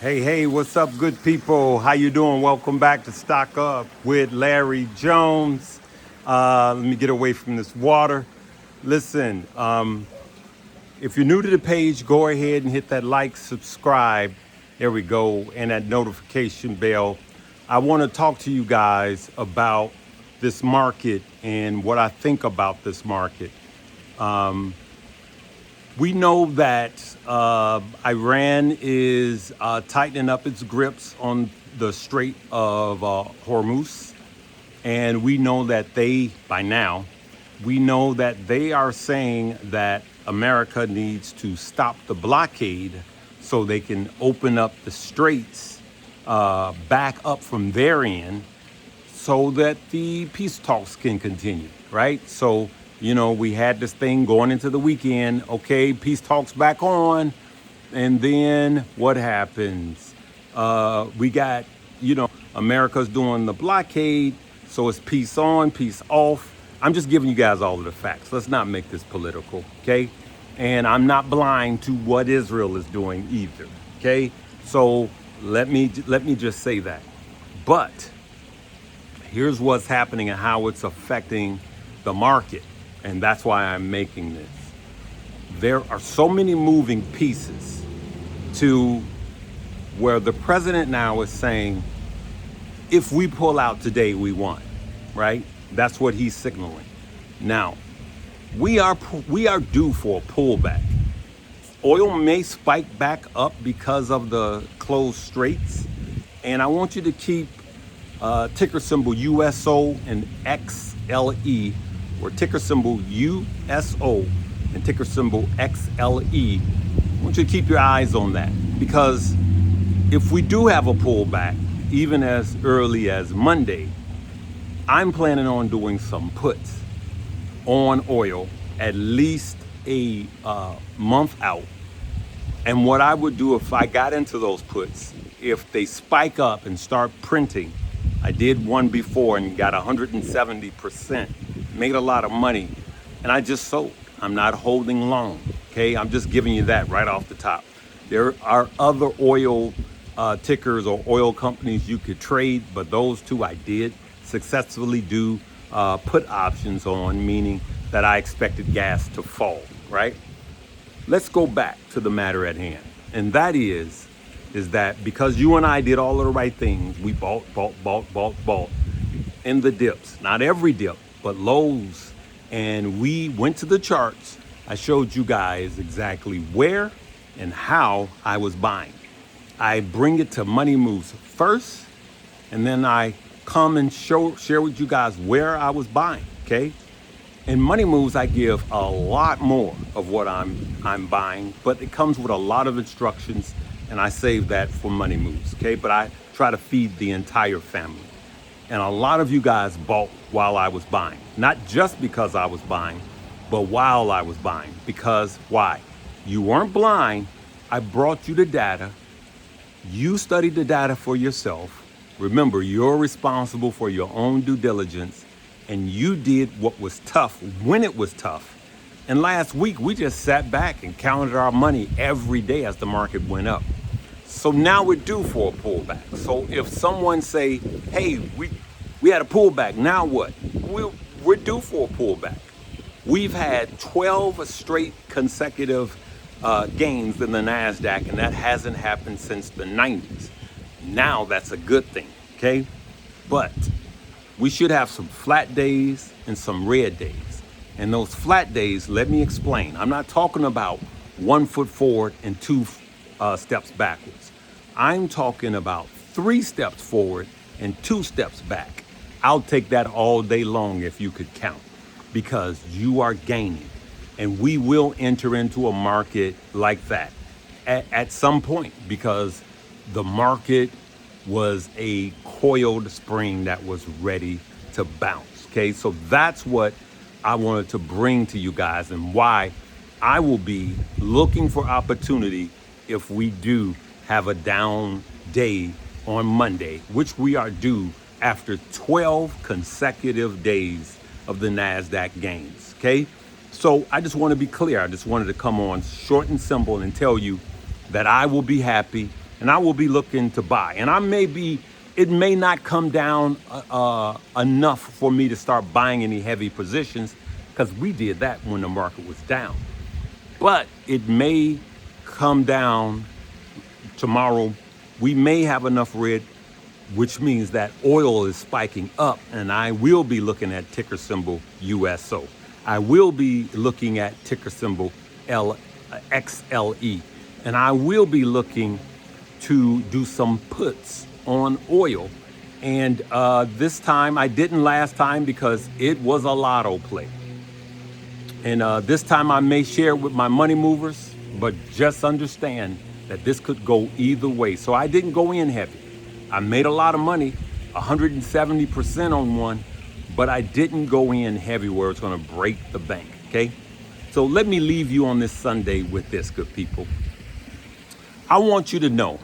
Hey, what's up, good people? How you doing? Welcome back to Stock Up with Larry Jones. Let me get away from this water. Listen, if you're new to the page, go ahead and hit that like, subscribe. There we go, and that notification bell. I want to talk to you guys about this market and what I think about this market. We know that Iran is tightening up its grips on the Strait of Hormuz. And we know that by now, we know that they are saying that America needs to stop the blockade so they can open up the straits back up from their end so that the peace talks can continue, right? So, we had this thing going into the weekend. Okay, peace talks back on. And then what happens? We got, America's doing the blockade. So it's peace on, peace off. I'm just giving you guys all of the facts. Let's not make this political, okay? And I'm not blind to what Israel is doing either, okay? So let me just say that. But here's what's happening and how it's affecting the market. And that's why I'm making this. There are so many moving pieces to where the president now is saying, if we pull out today, we won, right? That's what he's signaling. Now, we are due for a pullback. Oil may spike back up because of the closed straits. And I want you to keep ticker symbol USO and XLE, or ticker symbol USO and ticker symbol XLE. I want you to keep your eyes on that, because if we do have a pullback, even as early as Monday, I'm planning on doing some puts on oil at least a month out. And what I would do if I got into those puts, if they spike up and start printing, I did one before and got 170%, made a lot of money, and I just sold. I'm not holding long, okay? I'm just giving you that right off the top. There are other oil tickers or oil companies you could trade, but those two I did successfully do put options on, meaning that I expected gas to fall, right? Let's go back to the matter at hand. And that is that because you and I did all of the right things, we bought in the dips, not every dip, but lows. And we went to the charts. I showed you guys exactly where and how I was buying. I bring it to money moves first, and then I come and share with you guys where I was buying, okay? In money moves, I give a lot more of what I'm buying, but it comes with a lot of instructions, and I save that for money moves, okay? But I try to feed the entire family. And a lot of you guys bought while I was buying, not just because I was buying, but while I was buying. Because why? You weren't blind. I brought you the data. You studied the data for yourself. Remember, you're responsible for your own due diligence, and you did what was tough when it was tough. And last week, we just sat back and counted our money every day as the market went up. So now we're due for a pullback. So if someone say, hey, we had a pullback, now what? We're due for a pullback. We've had 12 straight consecutive gains in the Nasdaq, and that hasn't happened since the 90s. Now that's a good thing, okay? But we should have some flat days and some red days. And those flat days, let me explain. I'm not talking about 1 foot forward and 2 steps backwards. I'm talking about 3 steps forward and 2 steps back. I'll take that all day long if you could count, because you are gaining. And we will enter into a market like that at some point, because the market was a coiled spring that was ready to bounce, okay? So that's what I wanted to bring to you guys, and why I will be looking for opportunity if we do have a down day on Monday, which we are due after 12 consecutive days of the Nasdaq gains, okay? So I just want to be clear. I just wanted to come on short and simple and tell you that I will be happy and I will be looking to buy. And it may not come down enough for me to start buying any heavy positions, because we did that when the market was down. But it may come down tomorrow. We may have enough red, which means that oil is spiking up, and I will be looking at ticker symbol USO. I will be looking at ticker symbol XLE, and I will be looking to do some puts on oil. And this time, I didn't last time because it was a lotto play. And this time I may share with my money movers, but just understand that this could go either way. So I didn't go in heavy. I made a lot of money, 170% on one, but I didn't go in heavy where it's gonna break the bank, okay? So let me leave you on this Sunday with this, good people. I want you to know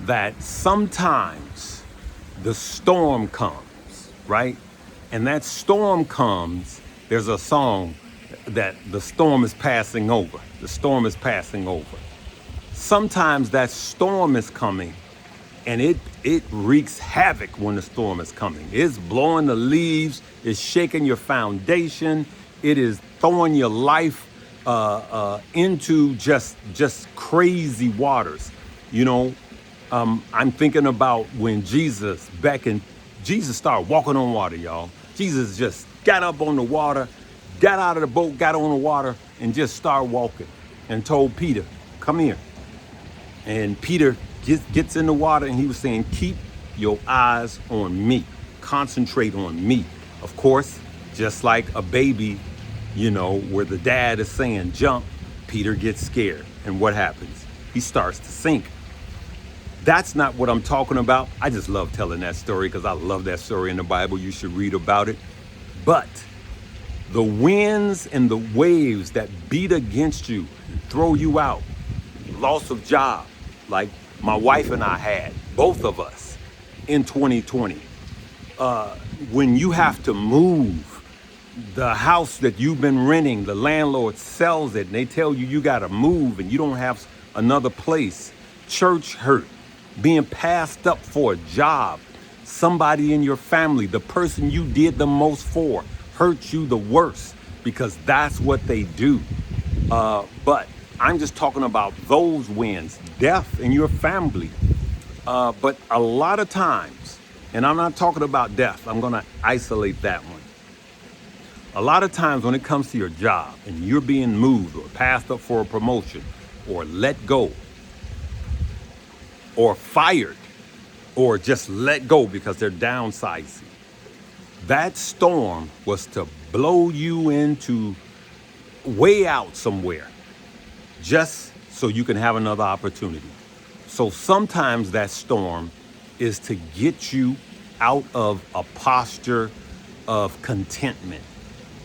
that sometimes the storm comes, right? And that storm comes, there's a song that the storm is passing over. The storm is passing over. Sometimes that storm is coming, and it wreaks havoc when the storm is coming. It's blowing the leaves, it's shaking your foundation, it is throwing your life into just crazy waters. You know, I'm thinking about when Jesus started walking on water, y'all. Jesus just got up on the water, got out of the boat, got on the water, and just started walking, and told Peter, come here. And Peter gets in the water, and he was saying, keep your eyes on me. Concentrate on me. Of course, just like a baby, you know, where the dad is saying jump, Peter gets scared. And what happens? He starts to sink. That's not what I'm talking about. I just love telling that story because I love that story in the Bible. You should read about it. But the winds and the waves that beat against you, throw you out, loss of job, like my wife and I had, both of us, in 2020. When you have to move, the house that you've been renting, the landlord sells it, and they tell you you got to move and you don't have another place. Church hurt, being passed up for a job, somebody in your family, the person you did the most for, hurt you the worst, because that's what they do. But I'm just talking about those wins, death in your family. But a lot of times, and I'm not talking about death, I'm going to isolate that one. A lot of times when it comes to your job and you're being moved or passed up for a promotion or let go or fired or just let go because they're downsizing, that storm was to blow you into way out somewhere just so you can have another opportunity. So sometimes that storm is to get you out of a posture of contentment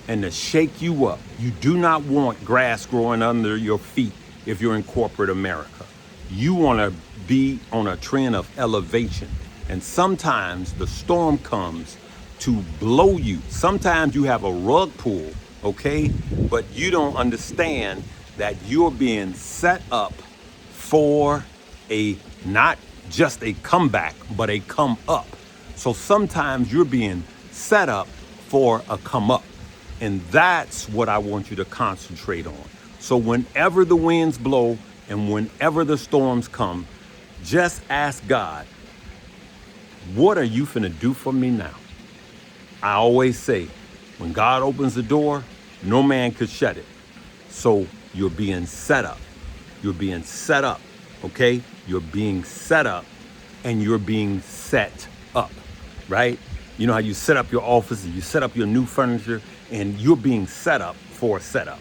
and to shake you up. You do not want grass growing under your feet if you're in corporate America. You want to be on a trend of elevation. And sometimes the storm comes to blow you. Sometimes you have a rug pull, okay? But you don't understand that you're being set up for a, not just a comeback, but a come up. So sometimes you're being set up for a come up. And that's what I want you to concentrate on. So whenever the winds blow and whenever the storms come, just ask God, what are you finna do for me now? I always say, when God opens the door, no man could shut it. So you're being set up. You're being set up, okay? You're being set up and you're being set up, right? You know how you set up your office and you set up your new furniture, and you're being set up for a setup.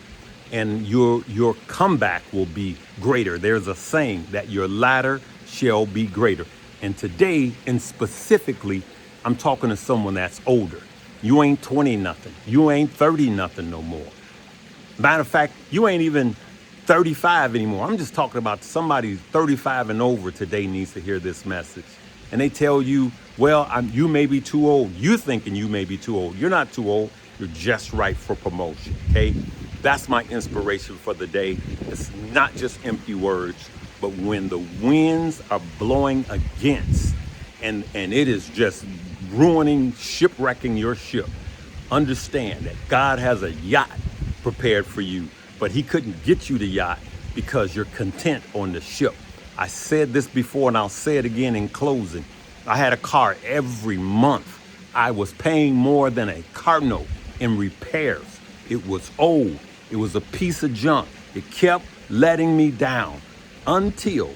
And your comeback will be greater. There's a saying that your latter shall be greater. And today, and specifically, I'm talking to someone that's older. You ain't 20 nothing. You ain't 30 nothing no more. Matter of fact, you ain't even 35 anymore. I'm just talking about somebody 35 and over today needs to hear this message. And they tell you, well, you may be too old. You're thinking you may be too old. You're not too old. You're just right for promotion, okay? That's my inspiration for the day. It's not just empty words, But when the winds are blowing against and it is just ruining, shipwrecking your ship, understand that God has a yacht prepared for you, but he couldn't get you the yacht because you're content on the ship. I said this before and I'll say it again in closing. I had a car every month. I was paying more than a car note in repairs. It was old. It was a piece of junk. It kept letting me down until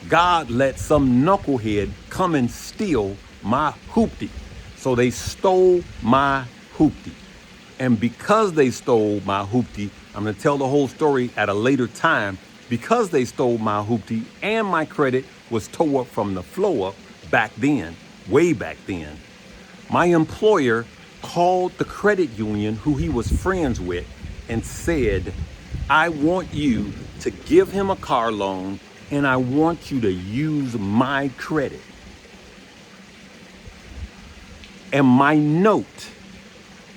God let some knucklehead come and steal my hoopty. So they stole my hoopty. And because they stole my hoopty, I'm going to tell the whole story at a later time. Because they stole my hoopty and my credit was tore up from the flow up back then, way back then, my employer called the credit union who he was friends with and said, I want you to give him a car loan and I want you to use my credit. And my note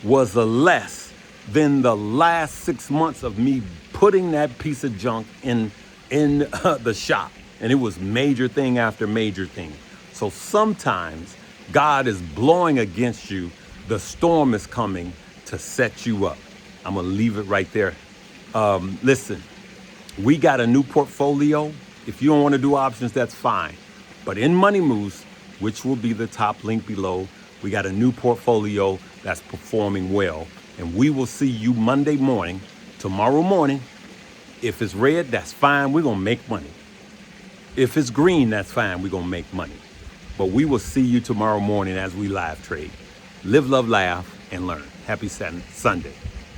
was less than the last 6 months of me putting that piece of junk in the shop. And it was major thing after major thing. So sometimes God is blowing against you. The storm is coming to set you up. I'm going to leave it right there. Listen, we got a new portfolio. If you don't want to do options, that's fine. But in Money Moves, which will be the top link below, we got a new portfolio that's performing well. And we will see you Monday morning, tomorrow morning. If it's red, that's fine. We're going to make money. If it's green, that's fine. We're going to make money. But we will see you tomorrow morning as we live trade. Live, love, laugh, and learn. Happy Sunday.